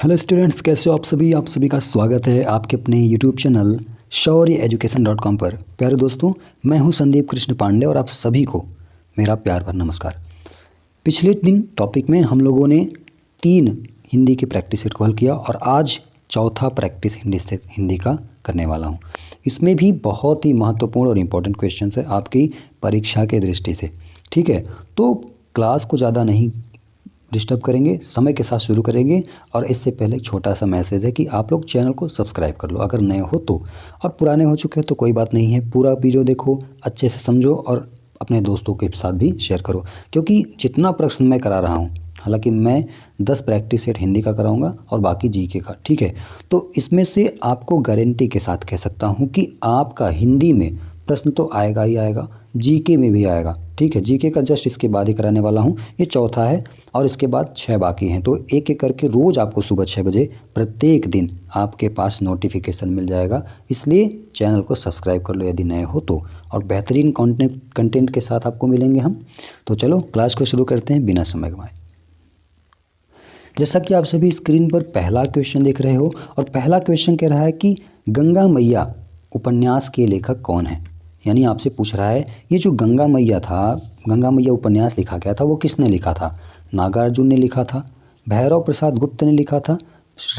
Hello students, कैसे हो आप सभी का स्वागत है आपके अपने यूट्यूब चैनल शौर्य पर। प्यारे दोस्तों, मैं हूं संदीप कृष्ण पांडे और आप सभी को मेरा प्यार भरा नमस्कार। पिछले दिन टॉपिक में हम लोगों ने 3 हिंदी के प्रैक्टिस सेट को हल किया और आज चौथा प्रैक्टिस हिंदी का करने वाला हूं। इसमें भी बहुत ही महत्वपूर्ण और इम्पोर्टेंट क्वेश्चन है आपकी परीक्षा के दृष्टि से। ठीक है, तो क्लास को ज़्यादा नहीं डिस्टर्ब करेंगे, समय के साथ शुरू करेंगे। और इससे पहले एक छोटा सा मैसेज है कि आप लोग चैनल को सब्सक्राइब कर लो अगर नए हो तो, और पुराने हो चुके हैं तो कोई बात नहीं है। पूरा वीडियो देखो, अच्छे से समझो और अपने दोस्तों के साथ भी शेयर करो, क्योंकि जितना प्रश्न मैं करा रहा हूँ, हालांकि मैं 10 प्रैक्टिस सेट हिंदी का कराऊंगा और बाकी जीके का। ठीक है, तो इसमें से आपको गारंटी के साथ कह सकता हूँ कि आपका हिंदी में प्रश्न तो आएगा ही आएगा, जीके में भी आएगा। ठीक है, जीके का जस्ट इसके बाद ही कराने वाला हूँ, ये चौथा है और इसके बाद 6 बाकी हैं। तो एक एक करके रोज़ आपको सुबह 6 बजे प्रत्येक दिन आपके पास नोटिफिकेशन मिल जाएगा। इसलिए चैनल को सब्सक्राइब कर लो यदि नए हो तो, और बेहतरीन कंटेंट के साथ आपको मिलेंगे हम। तो चलो क्लास को शुरू करते हैं बिना समय गंवाए। जैसा कि आप सभी स्क्रीन पर पहला क्वेश्चन देख रहे हो, और पहला क्वेश्चन कह रहा है कि गंगा मैया उपन्यास के लेखक कौन है। यानी आपसे पूछ रहा है ये जो गंगा मैया था, गंगा मैया उपन्यास लिखा गया था, वो किसने लिखा था। नागार्जुन ने लिखा था, भैरव प्रसाद गुप्त ने लिखा था,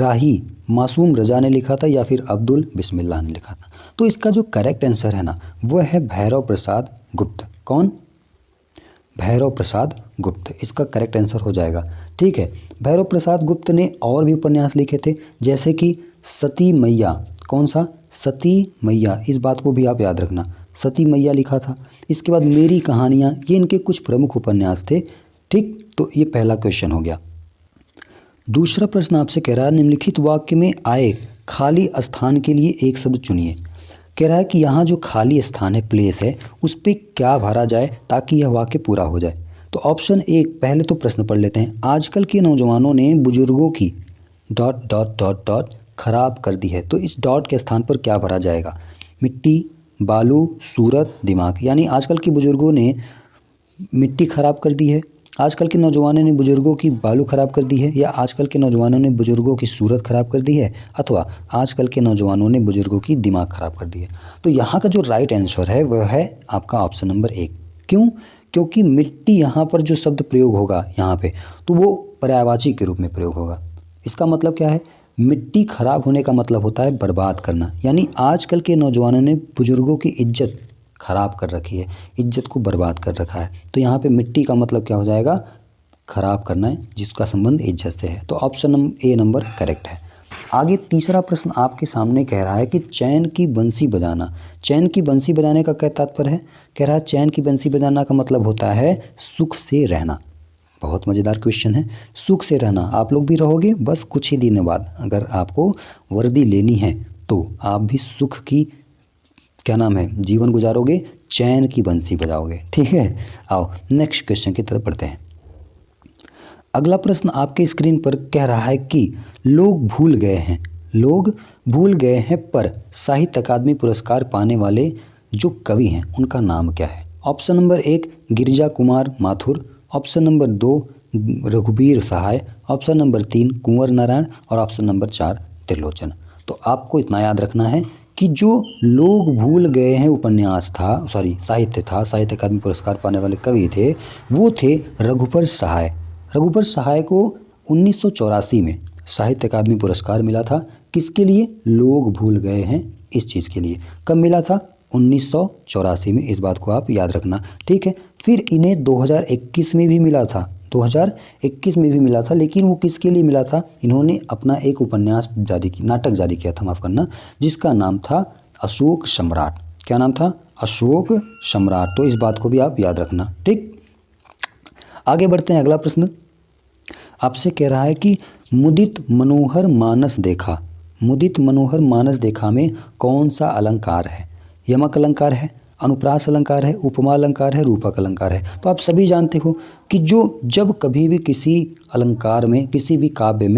राही मासूम रजा ने लिखा था, या फिर अब्दुल बिस्मिल्लाह ने लिखा था। तो इसका जो करेक्ट आंसर है ना, वो है भैरव प्रसाद गुप्त। कौन? भैरव प्रसाद गुप्त इसका करेक्ट आंसर हो जाएगा। ठीक है, भैरव प्रसाद गुप्त ने और भी उपन्यास लिखे थे, जैसे कि सती मैया। कौन सा? सती मैया, इस बात को भी आप याद रखना, सती मैया लिखा था। इसके बाद मेरी कहानियाँ, ये इनके कुछ प्रमुख उपन्यास थे। ठीक, तो ये पहला क्वेश्चन हो गया। दूसरा प्रश्न आपसे कह रहा है निम्नलिखित वाक्य में आए खाली स्थान के लिए एक शब्द चुनिए। कह रहा है कि यहाँ जो खाली स्थान है, प्लेस है, उस पर क्या भरा जाए ताकि यह वाक्य पूरा हो जाए। तो ऑप्शन 1, पहले तो प्रश्न पढ़ लेते हैं। आजकल के नौजवानों ने बुजुर्गों की डॉट डॉट डॉट डॉट खराब कर दी है। तो इस डॉट के स्थान पर क्या भरा जाएगा? मिट्टी, बालू, सूरत, दिमाग। यानी आजकल के बुजुर्गों ने मिट्टी खराब कर दी है, आजकल के नौजवानों ने बुजुर्गों की बालू खराब कर दी है, या आजकल के नौजवानों ने बुजुर्गों की सूरत खराब कर दी है, अथवा आजकल के नौजवानों ने बुजुर्गों की दिमाग खराब कर दी है। तो यहाँ का जो राइट आंसर है वह है आपका ऑप्शन नंबर 1। क्यों? क्योंकि मिट्टी यहाँ पर जो शब्द प्रयोग होगा यहाँ पे, तो वो पर्यायवाची के रूप में प्रयोग होगा। इसका मतलब क्या है? मिट्टी खराब होने का मतलब होता है बर्बाद करना। यानी आजकल के नौजवानों ने बुजुर्गों की इज्जत खराब कर रखी है, इज्जत को बर्बाद कर रखा है। तो यहाँ पे मिट्टी का मतलब क्या हो जाएगा? खराब करना है, जिसका संबंध इज्जत से है। तो ऑप्शन ए नंबर करेक्ट है। आगे तीसरा प्रश्न आपके सामने कह रहा है कि चैन की बंसी बजाना। चैन की बंसी बजाने का क्या तात्पर्य है? कह रहा है चैन की बंसी बजाना का मतलब होता है सुख से रहना। बहुत मज़ेदार क्वेश्चन है। सुख से रहना, आप लोग भी रहोगे, बस कुछ ही दिनों बाद अगर आपको वर्दी लेनी है तो आप भी सुख की जीवन गुजारोगे, चैन की बंसी बजाओगे। ठीक है, आओ नेक्स्ट क्वेश्चन की तरफ बढ़ते हैं। अगला प्रश्न आपके स्क्रीन पर कह रहा है कि लोग भूल गए हैं पर साहित्य अकादमी पुरस्कार पाने वाले जो कवि हैं उनका नाम क्या है। Option number 1 Girija Kumar Mathur, option number 2 Raghubir Sahay, option number 3 Kunwar Narayan, और ऑप्शन नंबर 4 त्रिलोचन। तो आपको इतना याद रखना है कि जो लोग भूल गए हैं उपन्यास था, साहित्य था, साहित्य अकादमी पुरस्कार पाने वाले कवि थे, वो थे रघुबर सहाय। रघुबर सहाय को 1984 में साहित्य अकादमी पुरस्कार मिला था। किसके लिए? लोग भूल गए हैं, इस चीज़ के लिए। कब मिला था? 1984 में, इस बात को आप याद रखना। ठीक है, फिर इन्हें 2021 में भी मिला था, 2021 में भी मिला था, लेकिन वो किसके लिए मिला था? इन्होंने अपना एक नाटक जारी किया था, माफ़ करना, जिसका नाम था अशोक सम्राट। क्या नाम था? अशोक सम्राट। तो इस बात को भी आप याद रखना। ठीक, आगे बढ़ते हैं। अगला प्रश्न आपसे कह रहा है कि मुदित मनोहर मानस देखा में कौन सा अलंकार है? यमक अलंकार है, अनुप्रास अलंकार है, उपमा अलंकार है, रूपक अलंकार है। तो आप सभी जानते हो कि जब कभी भी किसी अलंकार में, किसी भी काव्य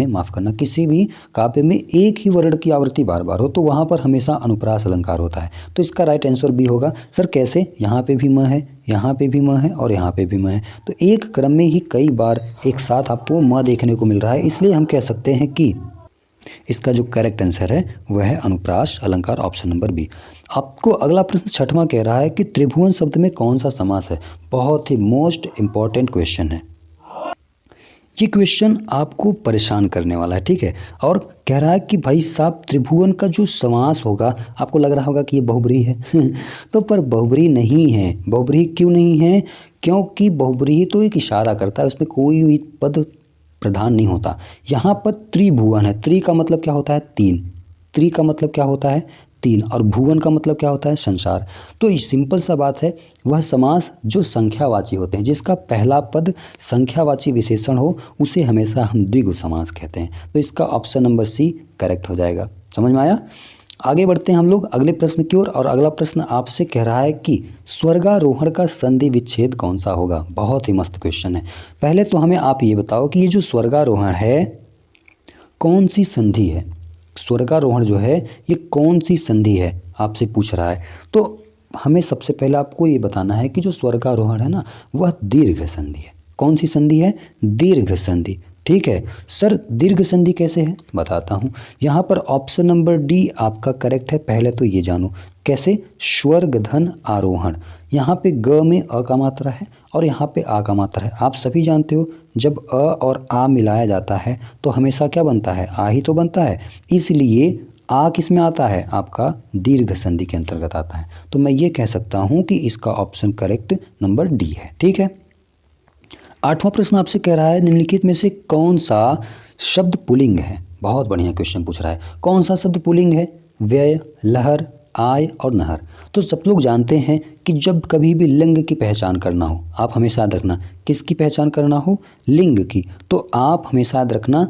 में एक ही वर्ण की आवृत्ति बार बार हो तो वहाँ पर हमेशा अनुप्रास अलंकार होता है। तो इसका राइट आंसर भी होगा। सर कैसे? यहाँ पे भी म है, यहाँ पे भी म है और यहाँ पे भी म है, तो एक क्रम में ही कई बार एक साथ आपको म देखने को मिल रहा है। इसलिए हम कह सकते हैं कि इसका जो करेक्ट आंसर है वह है अनुप्रास अलंकार, ऑप्शन नंबर बी। आपको अगला प्रश्न छठवां कह रहा है कि त्रिभुवन शब्द में कौन सा समास है। बहुत ही मोस्ट इंपॉर्टेंट क्वेश्चन है ये। क्वेश्चन आपको परेशान करने वाला है, ठीक है। और कह रहा है कि भाई साहब त्रिभुवन का जो समास होगा, आपको लग रहा होगा कि ये बहुब्रीहि है तो पर बहुब्रीहि नहीं है। बहुब्रीहि क्यों नहीं है? क्योंकि बहुब्रीहि तो एक इशारा करता है, उसमें कोई भी पद प्रधान नहीं होता। यहाँ पर त्रिभुवन है। त्रि का मतलब क्या होता है? तीन। त्रि का मतलब क्या होता है? तीन। और भुवन का मतलब क्या होता है? संसार। तो ये सिंपल सा बात है, वह समास जो संख्यावाची होते हैं, जिसका पहला पद संख्यावाची विशेषण हो, उसे हमेशा हम द्विगु समास कहते हैं। तो इसका ऑप्शन नंबर सी करेक्ट हो जाएगा। समझ में आया? आगे बढ़ते हैं हम लोग अगले प्रश्न की ओर। और अगला प्रश्न आपसे कह रहा है कि स्वर्गारोहण का संधि विच्छेद कौन सा होगा। बहुत ही मस्त क्वेश्चन है। पहले तो हमें आप ये बताओ कि ये जो स्वर्गारोहण है कौन सी संधि है। स्वर्गारोहण जो है ये कौन सी संधि है, आपसे पूछ रहा है। तो हमें सबसे पहले आपको ये बताना है कि जो स्वर्गारोहण है ना, वह दीर्घ संधि है। कौन सी संधि है? दीर्घ संधि। ठीक है सर, दीर्घ संधि कैसे है बताता हूँ। यहाँ पर ऑप्शन नंबर डी आपका करेक्ट है। पहले तो ये जानो कैसे। स्वर्ग धन आरोहण, यहाँ पे ग में अ का मात्रा है और यहाँ पे आ का मात्रा है। आप सभी जानते हो जब अ और आ मिलाया जाता है तो हमेशा क्या बनता है? आ ही तो बनता है। इसलिए आ किस में आता है? आपका दीर्घ संधि के अंतर्गत आता है। तो मैं ये कह सकता हूँ कि इसका ऑप्शन करेक्ट नंबर डी है। ठीक है। आठवां प्रश्न आपसे कह रहा है निम्नलिखित में से कौन सा शब्द पुल्लिंग है। बहुत बढ़िया क्वेश्चन पूछ रहा है। कौन सा शब्द पुल्लिंग है? व्यय, लहर, आय और नहर। तो सब लोग जानते हैं कि जब कभी भी लिंग की पहचान करना हो, आप हमेशा याद रखना किसकी पहचान करना हो? लिंग की। तो आप हमेशा याद रखना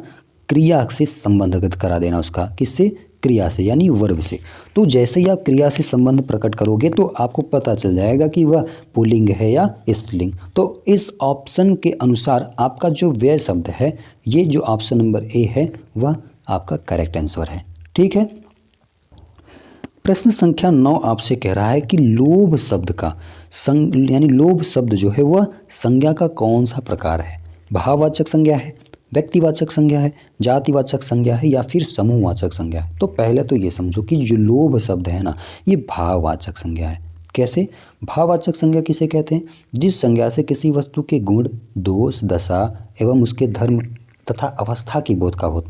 क्रिया से संबंधगत करा देना उसका। किससे? क्रिया से, यानी वर्ब से। तो जैसे ही आप क्रिया से संबंध प्रकट करोगे तो आपको पता चल जाएगा कि वह पुल्लिंग है या स्त्रीलिंग। तो इस ऑप्शन के अनुसार आपका जो व्यय शब्द है, ये जो ऑप्शन नंबर ए है, वह आपका करेक्ट आंसर है। ठीक है। प्रश्न संख्या 9 आपसे कह रहा है कि लोभ शब्द का यानी लोभ शब्द जो है वह संज्ञा का कौन सा प्रकार है। भाववाचक संज्ञा है, व्यक्तिवाचक संज्ञा है, जातिवाचक संज्ञा है या फिर समूहवाचक संज्ञा है। तो पहले तो ये समझो कि जो लोभ शब्द है ना, ये भाववाचक संज्ञा है। कैसे? भाववाचक संज्ञा किसे कहते हैं? जिस संज्ञा से किसी वस्तु के गुण, दोष, दशा एवं उसके धर्म तथा अवस्था की बोध का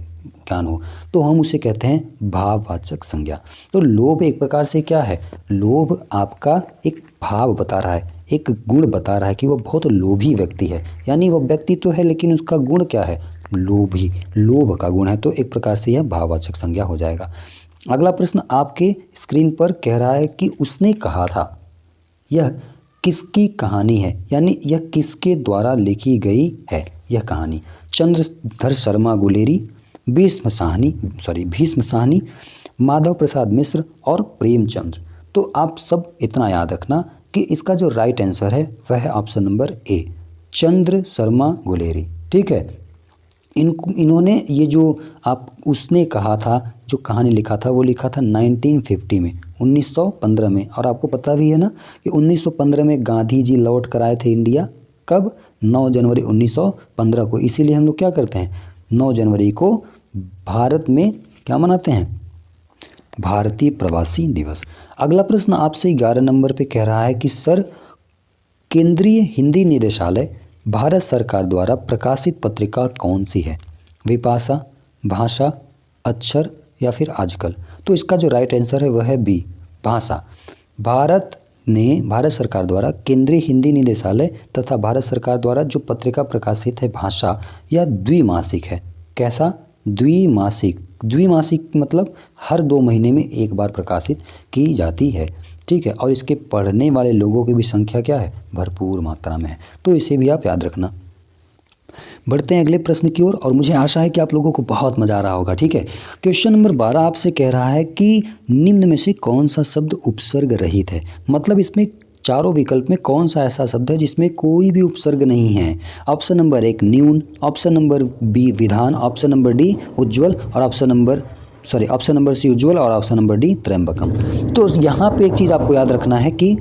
ज्ञान हो, तो हम उसे कहते हैं भाववाचक संज्ञा। तो लोभ एक प्रकार से क्या है? लोभ आपका एक भाव बता रहा है, एक गुण बता रहा है कि वह बहुत लोभी व्यक्ति है। यानी वह व्यक्ति तो है लेकिन उसका गुण क्या है? लोभी, लोभ का गुण है। तो एक प्रकार से यह भाववाचक संज्ञा हो जाएगा। अगला प्रश्न आपके स्क्रीन पर कह रहा है कि उसने कहा था, यह किसकी कहानी है, यानी यह किसके द्वारा लिखी गई है यह कहानी। चंद्रधर शर्मा गुलेरी, भीष्म साहनी, माधव प्रसाद मिश्र और प्रेमचंद्र। तो आप सब इतना याद रखना कि इसका जो राइट आंसर है वह है option number A, Chandra Sharma Guleri. ठीक है। इन्होंने ये जो आप उसने कहा था, जो कहानी लिखा था, वो लिखा था 1950 में, 1915 में। और आपको पता भी है ना कि 1915 में गांधी जी लौट कर आए थे इंडिया। कब? 9 जनवरी 1915 को। इसीलिए हम लोग क्या करते हैं? 9 जनवरी को भारत में क्या मनाते हैं? भारतीय प्रवासी दिवस। अगला प्रश्न आपसे 11 नंबर पे कह रहा है कि सर, केंद्रीय हिंदी निदेशालय भारत सरकार द्वारा प्रकाशित पत्रिका कौन सी है? विपाशा, भाषा, अक्षर या फिर आजकल। तो इसका जो राइट आंसर है वह है बी, भाषा। भारत सरकार द्वारा केंद्रीय हिंदी निदेशालय तथा भारत सरकार द्वारा जो पत्रिका प्रकाशित है भाषा, यह द्विमासिक है। कैसा? द्विमासिक। द्विमासिक मतलब हर 2 महीने में एक बार प्रकाशित की जाती है। ठीक है। और इसके पढ़ने वाले लोगों की भी संख्या क्या है? भरपूर मात्रा में है। तो इसे भी आप याद रखना। बढ़ते हैं अगले प्रश्न की ओर और मुझे आशा है कि आप लोगों को बहुत मज़ा आ रहा होगा। ठीक है। क्वेश्चन नंबर 12 आपसे कह रहा है कि निम्न में से कौन सा शब्द उपसर्ग रहित है। मतलब इसमें चारों विकल्प में कौन सा ऐसा शब्द है जिसमें कोई भी उपसर्ग नहीं है। ऑप्शन नंबर 1 न्यून, ऑप्शन नंबर बी विधान, ऑप्शन नंबर डी उज्ज्वल और ऑप्शन नंबर सी उज्ज्वल और ऑप्शन नंबर डी त्र्यंबकम। तो यहाँ पे एक चीज़ आपको याद रखना है कि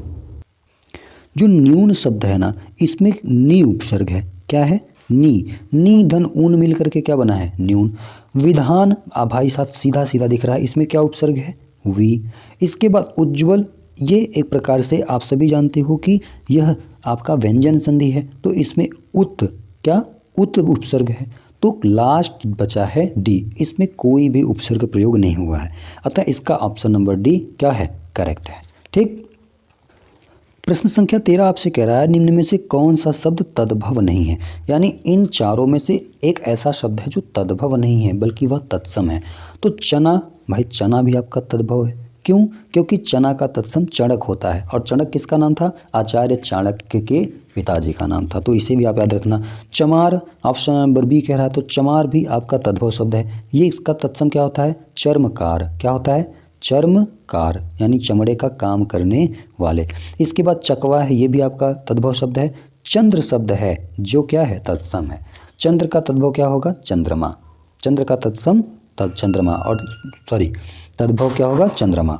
जो न्यून शब्द है ना, इसमें नी उपसर्ग है। क्या है? नी धन ऊन मिल करके क्या बना है, न्यून। विधान, भाई साहब सीधा सीधा दिख रहा है, इसमें क्या उपसर्ग है, वी। इसके बाद उज्ज्वल, ये एक प्रकार से आप सभी जानते हो कि यह आपका व्यंजन संधि है, तो इसमें उत उपसर्ग है। तो लास्ट बचा है डी, इसमें कोई भी उपसर्ग प्रयोग नहीं हुआ है, अतः इसका ऑप्शन नंबर डी क्या है, करेक्ट है। ठीक। प्रश्न संख्या 13 आपसे कह रहा है निम्न में से कौन सा शब्द तद्भव नहीं है, यानी इन चारों में से एक ऐसा शब्द है जो तद्भव नहीं है बल्कि वह तत्सम है। तो चना, भाई चना भी आपका तद्भव है, क्यों, क्योंकि चना का तत्सम चणक होता है, और चणक किसका नाम था, आचार्य चाणक्य के पिताजी का नाम था, तो इसे भी आप याद रखना। चमार, ऑप्शन नंबर बी कह रहा है, तो चमार भी आपका तद्भव शब्द है, ये इसका तत्सम क्या होता है, चर्मकार, क्या होता है, चर्मकार, यानी चमड़े का काम करने वाले। इसके बाद चकवा है, ये भी आपका तद्भव शब्द है। चंद्र शब्द है जो क्या है, तत्सम है। चंद्र का तद्भव क्या होगा, चंद्रमा, चंद्र का तत्सम चंद्रमा, और तद्भव क्या होगा, चंद्रमा।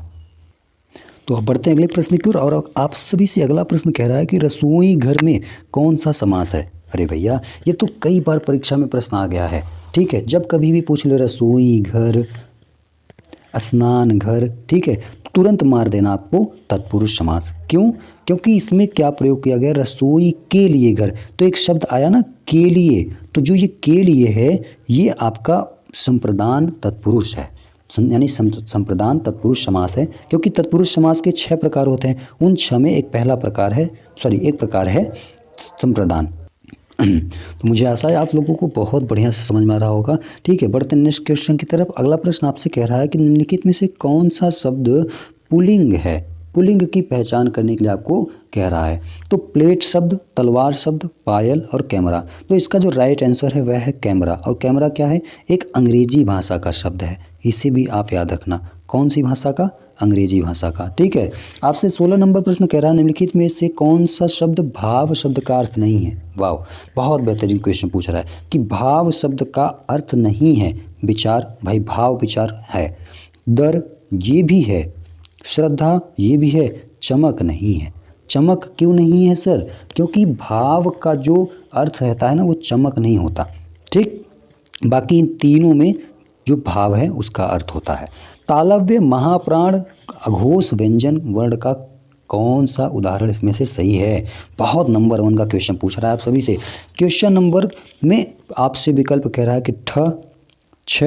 तो अब बढ़ते हैं अगले प्रश्न की ओर, और आप सभी से अगला प्रश्न कह रहा है कि रसोई घर में कौन सा समास है। अरे भैया ये तो कई बार परीक्षा में प्रश्न आ गया है। ठीक है, जब कभी भी पूछ ले रसोई घर, स्नान घर, ठीक है, तुरंत मार देना आपको तत्पुरुष समास। क्यों, क्योंकि इसमें क्या प्रयोग किया गया, रसोई के लिए घर, तो एक शब्द आया ना के लिए, तो जो ये के लिए है ये आपका संप्रदान तत्पुरुष है, यानी संप्रदान तत्पुरुष समास है, क्योंकि तत्पुरुष समास के 6 प्रकार होते हैं, उन 6 में एक प्रकार है संप्रदान। तो मुझे आशा है आप लोगों को बहुत बढ़िया से समझ में आ रहा होगा। ठीक है, बढ़ते नेक्स्ट क्वेश्चन की तरफ। अगला प्रश्न आपसे कह रहा है कि निम्नलिखित में से कौन सा शब्द पुल्लिंग है, पुल्लिंग की पहचान करने के लिए आपको कह रहा है। तो प्लेट शब्द, तलवार शब्द, पायल और कैमरा, तो इसका जो राइट आंसर है वह है कैमरा, और कैमरा क्या है, एक अंग्रेजी भाषा का शब्द है, इसे भी आप याद रखना। कौन सी भाषा का, अंग्रेजी भाषा का। ठीक है, आपसे 16 नंबर प्रश्न कह रहा है निम्नलिखित में से कौन सा शब्द भाव शब्द का अर्थ नहीं है। वाह, बहुत बेहतरीन क्वेश्चन पूछ रहा है कि भाव शब्द का अर्थ नहीं है। विचार, भाई भाव विचार है। दर, ये भी है। श्रद्धा, ये भी है। चमक नहीं है। चमक क्यों नहीं है सर, क्योंकि भाव का जो अर्थ रहता है ना वो चमक नहीं होता। ठीक, बाकी इन तीनों में जो भाव है उसका अर्थ होता है। तालव्य, महाप्राण, अघोष व्यंजन वर्ण का कौन सा उदाहरण इसमें से सही है। बहुत नंबर 1 का क्वेश्चन पूछ रहा है आप सभी से। क्वेश्चन नंबर में आपसे विकल्प कह रहा है कि ठ, छ,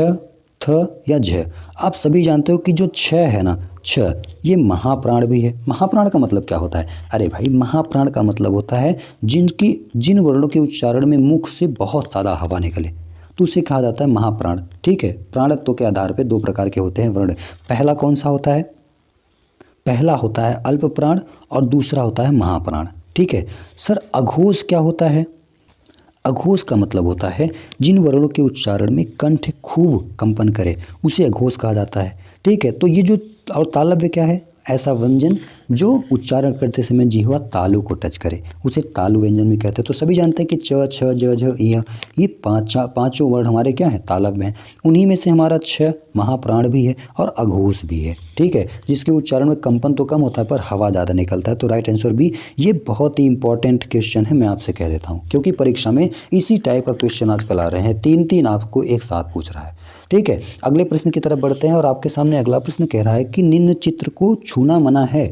थ या झ। आप सभी जानते हो कि जो छ है ना, छ, ये महाप्राण भी है। महाप्राण का मतलब क्या होता है, अरे भाई महाप्राण का मतलब होता है जिन वर्णों के उच्चारण में मुख से बहुत ज़्यादा हवा निकले, तो उसे कहा जाता है महाप्राण। ठीक है, प्राणत्व के आधार पे 2 प्रकार के होते हैं वर्ण। पहला कौन सा होता है, पहला होता है अल्प प्राण और दूसरा होता है महाप्राण। ठीक है सर, अघोष क्या होता है, अघोष का मतलब होता है जिन वर्णों के उच्चारण में कंठ खूब कंपन करे उसे अघोष कहा जाता है। ठीक है, तो ये जो, और तालव्य क्या है, ऐसा व्यंजन जो उच्चारण करते समय जिह्वा तालु को टच करे उसे तालु व्यंजन भी कहते हैं। तो सभी जानते हैं कि च, छ, ज, झ, य, ये पांचों वर्ड हमारे क्या हैं, तालव्य हैं। उन्हीं में से हमारा छ महाप्राण भी है और अघोष भी है। ठीक है, जिसके उच्चारण में कंपन तो कम होता है पर हवा ज़्यादा निकलता है। तो राइट आंसर भी, ये बहुत ही इंपॉर्टेंट क्वेश्चन है, मैं आपसे कह देता हूँ, क्योंकि परीक्षा में इसी टाइप का क्वेश्चन आजकल आ रहे हैं, 3 आपको एक साथ पूछ रहा है। ठीक है, अगले प्रश्न की तरफ बढ़ते हैं और आपके सामने अगला प्रश्न कह रहा है कि निम्न चित्र को छूना मना है,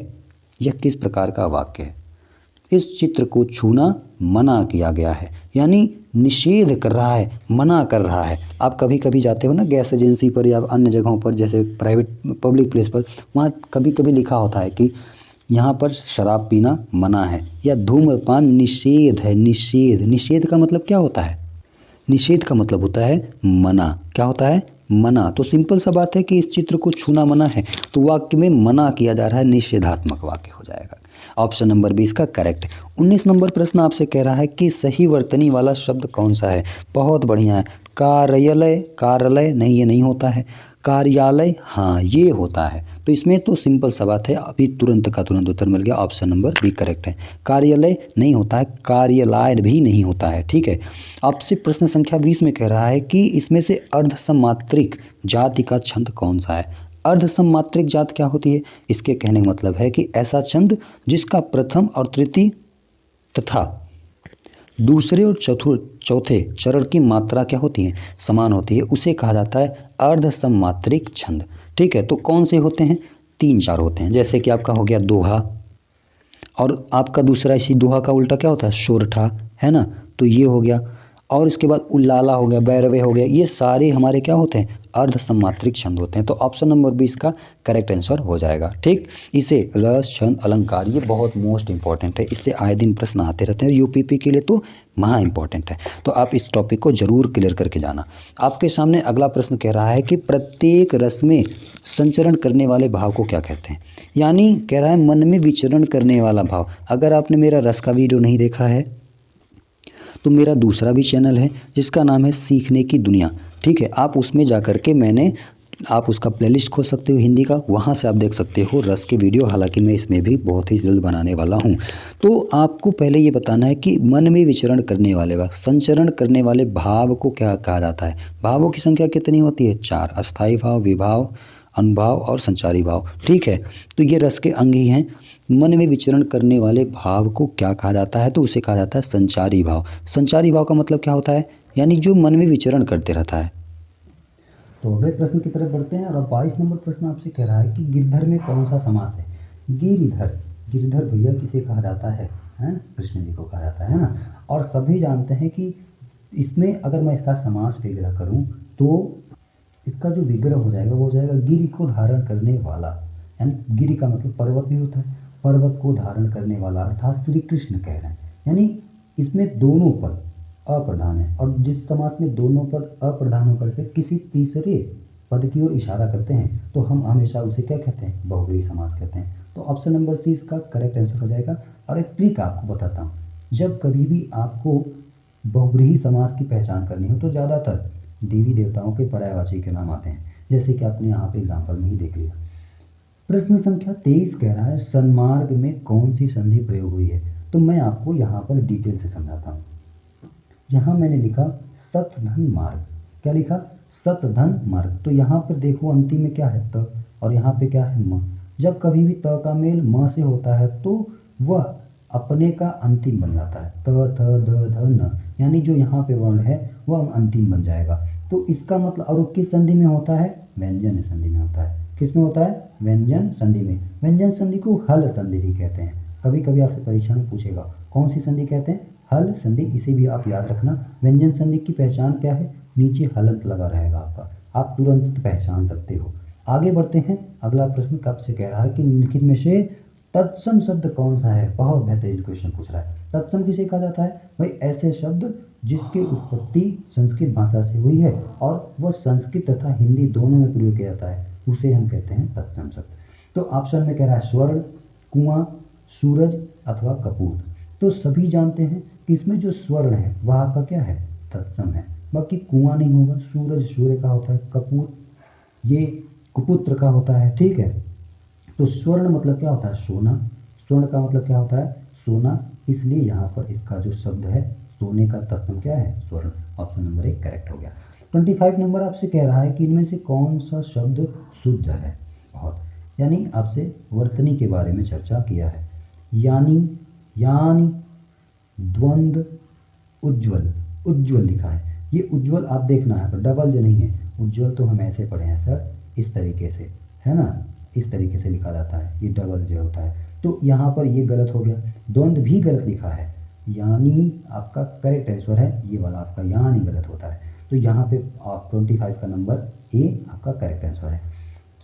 यह किस प्रकार का वाक्य है। इस चित्र को छूना मना किया गया है, यानी निषेध कर रहा है, मना कर रहा है। आप कभी कभी जाते हो ना गैस एजेंसी पर या अन्य जगहों पर, जैसे प्राइवेट पब्लिक प्लेस पर, वहाँ कभी कभी लिखा होता है कि यहाँ पर शराब पीना मना है या धूम्रपान निषेध है। निषेध का मतलब क्या होता है, निषेध का मतलब होता है मना। क्या होता है, मना। तो सिंपल सा बात है कि इस चित्र को छूना मना है, तो वाक्य में मना किया जा रहा है, निषेधात्मक वाक्य हो जाएगा। ऑप्शन नंबर 20 का करेक्ट। 19 नंबर प्रश्न आपसे कह रहा है कि सही वर्तनी वाला शब्द कौन सा है। बहुत बढ़िया है। कार्यालय, कार्यालय नहीं, ये नहीं होता है। कार्यालय, हाँ ये होता है। तो इसमें तो सिंपल सा बात है, अभी तुरंत का तुरंत उत्तर मिल गया। ऑप्शन नंबर बी करेक्ट है। कार्यालय नहीं होता है, कार्यालय भी नहीं होता है। ठीक है, आपसे प्रश्न संख्या 20 में कह रहा है कि इसमें से अर्धसमात्रिक जाति का छंद कौन सा है। अर्धसमात्रिक जात क्या होती है, इसके कहने का मतलब है कि ऐसा छंद जिसका प्रथम और तृतीय तथा दूसरे और चौथे चरण की मात्रा क्या होती है, समान होती है, उसे कहा जाता है अर्धसममात्रिक छंद। ठीक है, तो कौन से होते हैं, 3-4 होते हैं। जैसे कि आपका हो गया दोहा, और आपका दूसरा इसी दोहा का उल्टा क्या होता है, सोरठा, है ना, तो ये हो गया। और इसके बाद उल्लाला हो गया, बैरवे हो गया, ये सारे हमारे क्या होते हैं, अर्धसममात्रिक छंद होते हैं। तो ऑप्शन नंबर बी इसका करेक्ट आंसर हो जाएगा। ठीक, इसे रस, छंद, अलंकार, ये बहुत मोस्ट इंपॉर्टेंट है, इससे आए दिन प्रश्न आते रहते हैं, यूपीपी के लिए तो महा इंपॉर्टेंट है। तो आप इस टॉपिक को जरूर क्लियर करके जाना। आपके सामने अगला प्रश्न कह रहा है कि प्रत्येक रस में संचरण करने वाले भाव को क्या कहते हैं। यानी कह रहा है मन में विचरण करने वाला भाव। अगर आपने मेरा रस का वीडियो नहीं देखा है तो मेरा दूसरा भी चैनल है जिसका नाम है सीखने की दुनिया। ठीक है, आप उसमें जा कर के आप उसका प्लेलिस्ट खोल सकते हो हिंदी का, वहाँ से आप देख सकते हो रस के वीडियो। हालांकि मैं इसमें भी बहुत ही जल्द बनाने वाला हूँ। तो आपको पहले ये बताना है कि मन में विचरण करने वाले व संचरण करने वाले भाव को क्या कहा जाता है। भावों की संख्या कितनी होती है, 4, अस्थायी भाव, विभाव, अनुभाव और संचारी भाव। ठीक है, तो ये रस के अंग ही हैं। मन में विचरण करने वाले भाव को क्या कहा जाता है, तो उसे कहा जाता है संचारी भाव। संचारी भाव का मतलब क्या होता है, यानी जो मन में विचरण करते रहता है। तो अगले प्रश्न की तरफ बढ़ते हैं और अब 22 नंबर प्रश्न आपसे कह रहा है कि गिरधर में कौन सा समास है। गिरिधर, गिरधर भैया किसे कहा जाता है, कृष्ण जी को कहा जाता है ना। और सभी जानते हैं कि इसमें अगर मैं इसका समास विग्रह करूँ तो इसका जो विग्रह हो जाएगा वो हो जाएगा गिरि को धारण करने वाला। यानी गिरि का मतलब पर्वत भी होता है, पर्वत को धारण करने वाला अर्थात श्री कृष्ण कह रहे हैं। यानी इसमें दोनों पद अप्रधान है, और जिस समास में दोनों पद अप्रधान होकर के किसी तीसरे पद की ओर इशारा करते हैं तो हम हमेशा उसे क्या कहते हैं, बहुव्रीहि समास कहते हैं। तो ऑप्शन नंबर सी इसका करेक्ट आंसर हो जाएगा। और एक ट्रिक आपको बताता हूँ, जब कभी भी आपको बहुव्रीहि समास की पहचान करनी हो तो ज़्यादातर देवी देवताओं के पर्यायवाची के नाम आते हैं, जैसे कि आपने यहाँ पे एग्जाम्पल में ही देख लिया। प्रश्न संख्या 23 कह रहा है सन्मार्ग में कौन सी संधि प्रयोग हुई है। तो मैं आपको यहाँ पर डिटेल से समझाता हूँ। यहाँ मैंने लिखा सतधन मार्ग, क्या लिखा, सतधन मार्ग। तो यहाँ पर देखो अंतिम में क्या है, त, और यहाँ पे क्या है, म। जब कभी भी त का मेल म से होता है तो वह अपने का अंतिम बन जाता है, त थ द ध न, यानी जो यहाँ पे वर्ण है वह अंतिम बन जाएगा। तो इसका मतलब, और किस संधि में होता है, व्यंजन संधि में होता है। किस में होता है, व्यंजन संधि में। व्यंजन संधि को हल संधि भी कहते हैं। कभी कभी आपसे परीक्षा में पूछेगा कौन सी संधि कहते हैं, हल संधि। इसे भी आप याद रखना। व्यंजन संधि की पहचान क्या है, नीचे हलंत लगा रहेगा आपका, आप तुरंत पहचान सकते हो। आगे बढ़ते हैं। अगला प्रश्न कब से कह रहा है कि निम्नलिखित में से तत्सम शब्द कौन सा है। बहुत बेहतरीन क्वेश्चन पूछ रहा है। तत्सम किसे कहा जाता है, भाई ऐसे शब्द जिसकी उत्पत्ति संस्कृत भाषा से हुई है और वह संस्कृत तथा हिंदी दोनों में प्रयोग किया जाता है, उसे हम कहते हैं तत्सम शब्द। तो ऑप्शन में कह रहा है स्वर्ण, कुआं, सूरज अथवा कपूर। तो सभी जानते हैं कि इसमें जो स्वर्ण है वह आपका क्या है, तत्सम है। बाकी कुआं नहीं होगा, सूरज सूर्य का होता है, कपूर ये कुपुत्र का होता है। ठीक है, तो स्वर्ण मतलब क्या होता है, सोना। स्वर्ण का मतलब क्या होता है, सोना, इसलिए यहाँ पर इसका जो शब्द है सोने का तत्सम क्या है, स्वर्ण। ऑप्शन नंबर 1 करेक्ट हो गया। 25 नंबर आपसे कह रहा है कि इनमें से कौन सा शब्द शुद्ध है। बहुत, यानी आपसे वर्तनी के बारे में चर्चा किया है। यानी, द्वंद्व, उज्ज्वल, उज्ज्वल लिखा है। ये उज्ज्वल आप देखना है पर डबल जो नहीं है, उज्ज्वल तो हम ऐसे पढ़े हैं सर, इस तरीके से, है ना, इस तरीके से लिखा जाता है, ये डबल जो होता है। तो यहाँ पर ये गलत हो गया। द्वंद्व भी गलत लिखा है, यानी आपका करेक्ट आंसर है ये वाला, आपका यानी गलत होता है। तो यहाँ पे आप 25 का नंबर ए आपका करेक्ट आंसर है।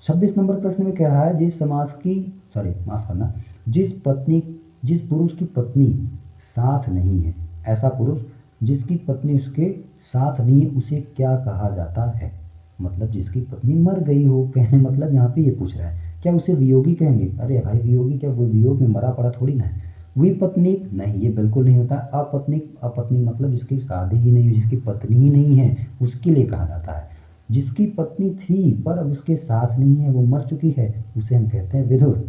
26 नंबर प्रश्न में कह रहा है जिस समास की, माफ़ करना, जिस पुरुष की पत्नी साथ नहीं है, ऐसा पुरुष जिसकी पत्नी उसके साथ नहीं है उसे क्या कहा जाता है। मतलब जिसकी पत्नी मर गई हो, कहने मतलब यहाँ पे ये पूछ रहा है क्या उसे वियोगी कहेंगे। अरे भाई वियोगी क्या, वो वियोग में मरा पड़ा थोड़ी ना है। विपत्नीक नहीं, ये बिल्कुल नहीं होता। अपत्नीक, अपत्नी मतलब जिसकी शादी ही नहीं हो, जिसकी पत्नी ही नहीं है, उसके लिए कहा जाता है। जिसकी पत्नी थी पर अब उसके साथ नहीं है, वो मर चुकी है, उसे हम कहते हैं विधुर।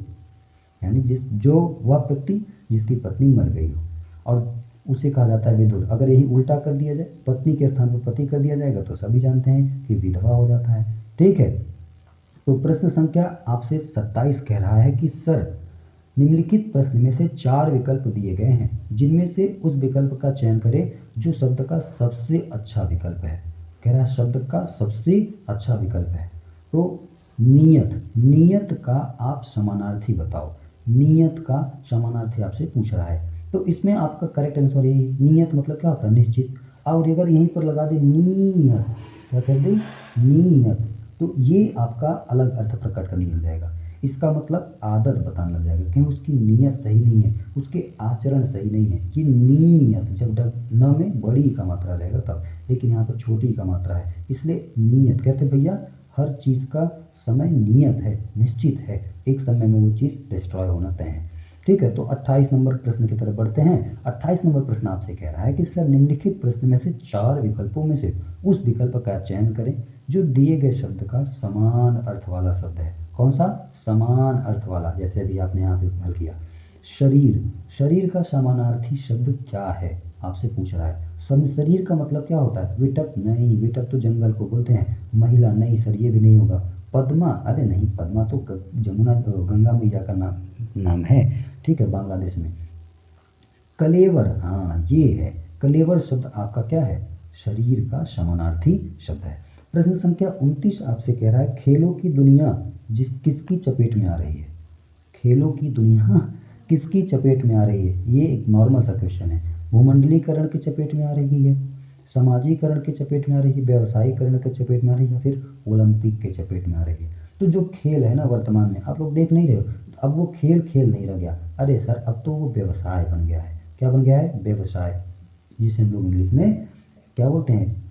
यानी वह व्यक्ति जिसकी पत्नी मर गई हो और उसे कहा जाता है विधुर। अगर यही उल्टा कर दिया जाए, पत्नी के स्थान पर पति कर दिया जाएगा तो सभी जानते हैं कि विधवा हो जाता है। ठीक है, तो प्रश्न संख्या आपसे 27 कह रहा है कि सर निम्नलिखित प्रश्न में से 4 विकल्प दिए गए हैं, जिनमें से उस विकल्प का चयन करें जो शब्द का सबसे अच्छा विकल्प है। कह रहा है शब्द का सबसे अच्छा विकल्प है। तो नियत, नियत का आप समानार्थी बताओ। नियत का समानार्थी आपसे पूछ रहा है, तो इसमें आपका करेक्ट आंसर यही, नियत मतलब क्या होता है, निश्चित। और अगर यहीं पर लगा दे नियत, क्या कर दे, नियत, तो ये आपका अलग अर्थ प्रकट करने लग जाएगा। इसका मतलब आदत बताने लग जाएगा कि उसकी नीयत सही नहीं है, उसके आचरण सही नहीं है। कि नियत जब न में बड़ी का मात्रा रहेगा तब, लेकिन यहाँ पर छोटी का मात्रा है, इसलिए नियत कहते भैया हर चीज़ का समय नियत है, निश्चित है, एक समय में वो चीज़ डिस्ट्रॉय होना तय है। ठीक है, तो 28 नंबर प्रश्न की तरफ बढ़ते हैं। 28 नंबर प्रश्न आपसे कह रहा है कि सर निम्नलिखित प्रश्न में से 4 विकल्पों में से उस विकल्प का चयन करें जो दिए गए शब्द का समान अर्थ वाला शब्द है। कौन सा, समान अर्थ वाला। जैसे अभी आपने यहाँ पे हल किया शरीर, शरीर का समानार्थी शब्द क्या है आपसे पूछ रहा है। शरीर का मतलब क्या होता है, विटप नहीं, विटप तो जंगल को बोलते हैं। महिला नहीं सर, ये भी नहीं होगा। पद्मा, अरे नहीं, पद्मा तो जमुना गंगा मैया का नाम है, ठीक है, बांग्लादेश में। कलेवर, हाँ ये है, कलेवर शब्द आपका क्या है, शरीर का समानार्थी शब्द है। प्रश्न संख्या 29 आपसे कह रहा है खेलों की दुनिया किसकी चपेट में आ रही है। खेलों की दुनिया किसकी चपेट में आ रही है, ये एक नॉर्मल सा क्वेश्चन है। भूमंडलीकरण की चपेट में आ रही है, समाजीकरण के चपेट में आ रही है, व्यवसायीकरण के चपेट में आ रही है, या फिर ओलंपिक के चपेट में आ रही है। तो जो खेल है ना वर्तमान में आप लोग देख नहीं रहे हो, अब वो खेल खेल नहीं रह गया, अरे सर अब तो वो व्यवसाय बन गया है। क्या बन गया है, व्यवसाय, जिसे हम लोग इंग्लिश में क्या बोलते हैं,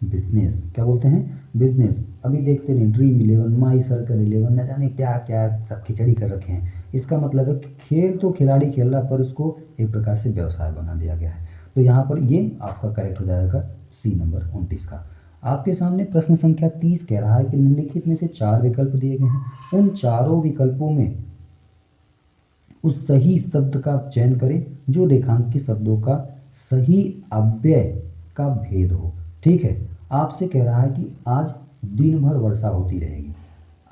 बिजनेस। क्या बोलते हैं, बिजनेस। अभी देखते हैं ड्रीम 11, माई सर्कल 11, न जाने क्या क्या सब खिचड़ी कर रखे हैं। इसका मतलब है कि खेल तो खिलाड़ी खेल रहा है, पर उसको एक प्रकार से व्यवसाय बना दिया गया है। तो यहाँ पर ये आपका करेक्ट हो जाएगा सी नंबर 29 का। आपके सामने प्रश्न संख्या 30 कह रहा है कि निम्नलिखित में से 4 विकल्प दिए गए हैं, उन चारों विकल्पों में उस सही शब्द का चयन करें जो रेखांकित शब्दों का सही अव्यय का भेद हो। ठीक है, आपसे कह रहा है कि आज दिन भर वर्षा होती रहेगी,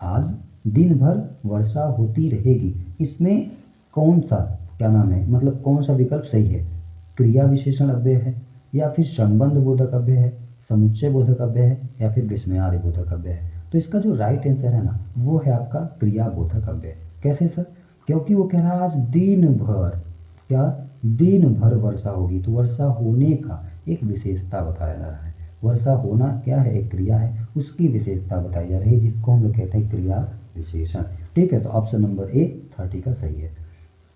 आज दिन भर वर्षा होती रहेगी, इसमें कौन सा क्या नाम है, मतलब कौन सा विकल्प सही है, क्रिया विशेषण अव्यय है, या फिर संबंध बोधक अव्यय है, समुच्चय बोधक अव्यय है, या फिर विस्मयादि बोधक अव्यय है। तो इसका जो राइट आंसर है ना वो है आपका क्रिया बोधक अव्यय। कैसे सर, क्योंकि वो कह रहा है आज दिन भर, क्या दिन भर वर्षा होगी, तो वर्षा होने का एक विशेषता बताया जा रहा है। वर्षा होना क्या है, एक क्रिया है, उसकी विशेषता बताई जा रही है, जिसको हम लोग कहते हैं क्रिया विशेषण। ठीक है, तो ऑप्शन नंबर ए 30 का सही है।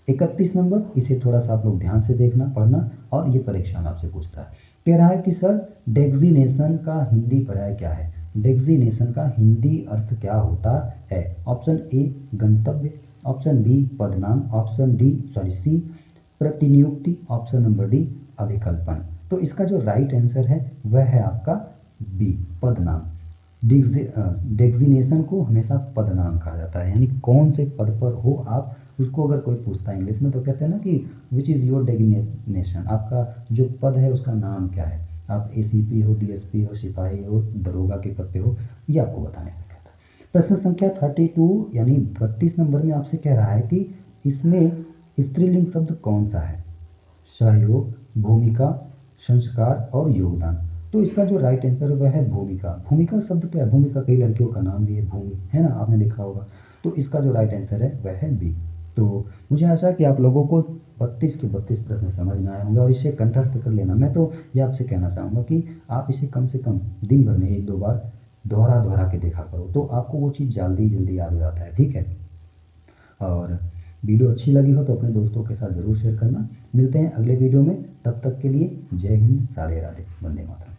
31 नंबर, इसे थोड़ा सा आप लोग ध्यान से देखना पढ़ना, और ये परीक्षा में आपसे पूछता है। कह रहा है कि सर डेजिग्नेशन का हिंदी पर्याय क्या है। डेजिग्नेशन का हिंदी अर्थ क्या होता है। ऑप्शन ए गंतव्य, ऑप्शन बी पदनाम, ऑप्शन डी सी प्रतिनियुक्ति, ऑप्शन नंबर डी अभिकल्पन। तो इसका जो राइट आंसर है वह है आपका बी पदनाम। डेजिग्नेशन को हमेशा पदनाम कहा जाता है, यानी कौन से पद पर हो आप, उसको अगर कोई पूछता है इंग्लिश में तो कहते हैं ना कि विच इज़ योर डेजिग्नेशन, आपका जो पद है उसका नाम क्या है, आप एसीपी हो, डीएसपी हो, सिपाही हो, दरोगा के पद पे हो, ये आपको बताने का कहता है। प्रश्न संख्या 32 यानी 32 नंबर में आपसे कह रहा है कि इसमें स्त्रीलिंग शब्द कौन सा है, सहयोग, भूमिका, संस्कार और योगदान। तो इसका जो राइट आंसर है वह है भूमिका। भूमिका शब्द क्या है, भूमिका कई लड़कियों का नाम भी है भूमि, है ना, आपने देखा होगा। तो इसका जो राइट आंसर है वह है बी। तो मुझे आशा है कि आप लोगों को 32 के 32 प्रश्न समझ में आए होंगे और इसे कंठस्थ कर लेना। मैं तो ये आपसे कहना चाहूँगा कि आप इसे कम से कम दिन भर में 1-2 बार दोहरा के देखा करो, तो आपको वो चीज़ जल्दी जल्दी याद हो जाता है। ठीक है, और वीडियो अच्छी लगी हो तो अपने दोस्तों के साथ ज़रूर शेयर करना। मिलते हैं अगले वीडियो में, तब तक के लिए जय हिंद, राधे राधे, वंदे मातरम।